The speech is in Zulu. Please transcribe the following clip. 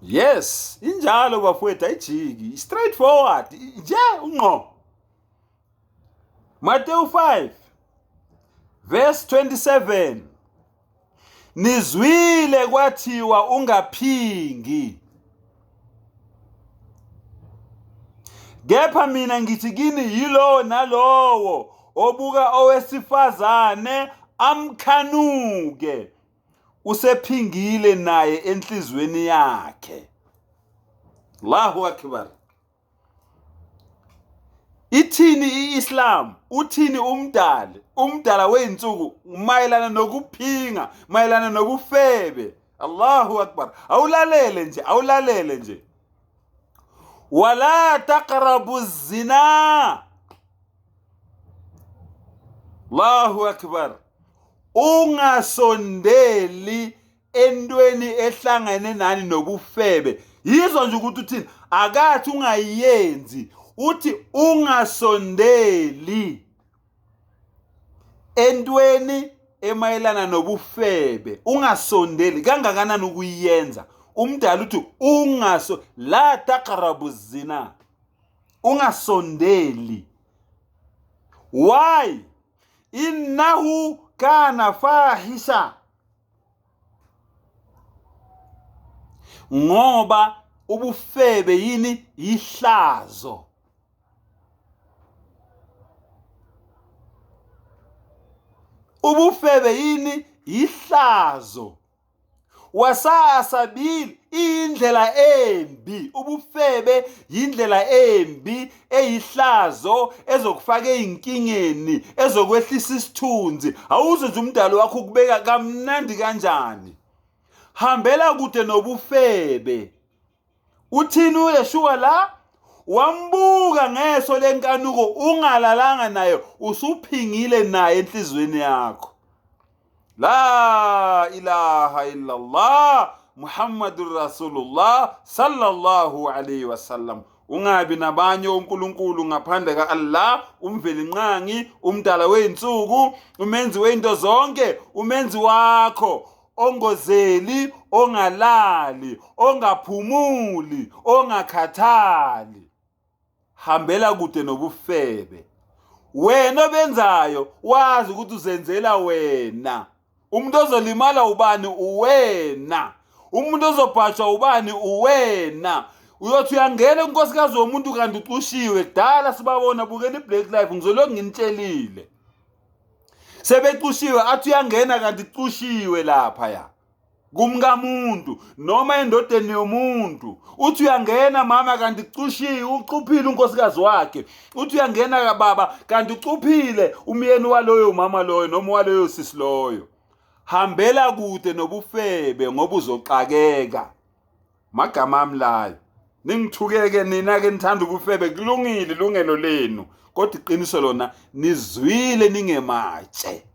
Yes, injalo bafowethu ayijiki, straightforward nje unqo. Matthew 5 verse 27. Nizwile kwathiwa ungaphingi. Kepha mina ngithi kini yilo nalowo obuka owesifazane amkhanuke usephingile naye enhlizweni yakhe. Allahu akbar. Ithini iIslam? Uthini umdala weinsuku mayelana nokuphinga, mayelana nobufebe. Allahu akbar. Awulalele nje. Wala taqrabu zina. Allahu akbar. Ungasondeli entweni ehlangene nani nobufebe. Yizo nje ukuthi uthini? Akathi ungayenzi. Uthi ungasondeli entweni emayelana nobufebe. Ungasondeli kangakanani ukuyenza. Umdala uthi la taqrabu zina. Ungasondeli. Why? Innahu kana fahisha. Ngoba ubufebe yini? Ihlazo. Ubufebe yini? Ihlazo. Wasaa sabil, indlela embi. Ubufebe yindlela embi, eyihlazo, ezokufaka einkingeni, ezokwehlisa isithunzi. Awuze nje umdalo wakho ukubeka kamnandi kanjani. Hambela kude nobufebe. Uthini uYeshua la? Wambuka ngeso lenkanuko, ungalalanga naye, usuphingile naye enhlizweni yakho. La ilaha illallah Muhammadur Rasulullah sallallahu alayhi wasallam. Ungabi nabanye onkulunkulu ngaphandle ka-Allah, umvelinqangi, umdala weinsuku, umenzi weinto zonke, umenzi wakho, ongozeli, ongalali, ongaphumuli, ongakhathali. Hambela kude nobufebe. Wena obenzayo wazi ukuthi uzenzela wena. Umuntu ozolimala ubani? Uwena. Umuntu ozobhashwa ubani? Uwena. Uyothi uyangena unkosikazi womuntu kanti uqushiwe. Kudala sibabona bukela iBlack Life, ngizoloku nginitshelile. Sebequshiwe athi uyangena kanti uqushiwe lapha ya. Kumkamuntu noma endodeni yomuntu. Uthi uyangena mama kanti uqushiwe, ucuphile unkosikazi wakhe. Uthi uyangena baba kanti ucuphile umyeni waloyo mama loyo noma waloyo sisi loyo. Hambela kude nobufebe ngoba uzoxakeka. Magama amlayo. Ningithukeke nina ke nithanda ubufebe, kulungile ilungelo lenu. Kodwa iqiniso lona nizwile ningematshe.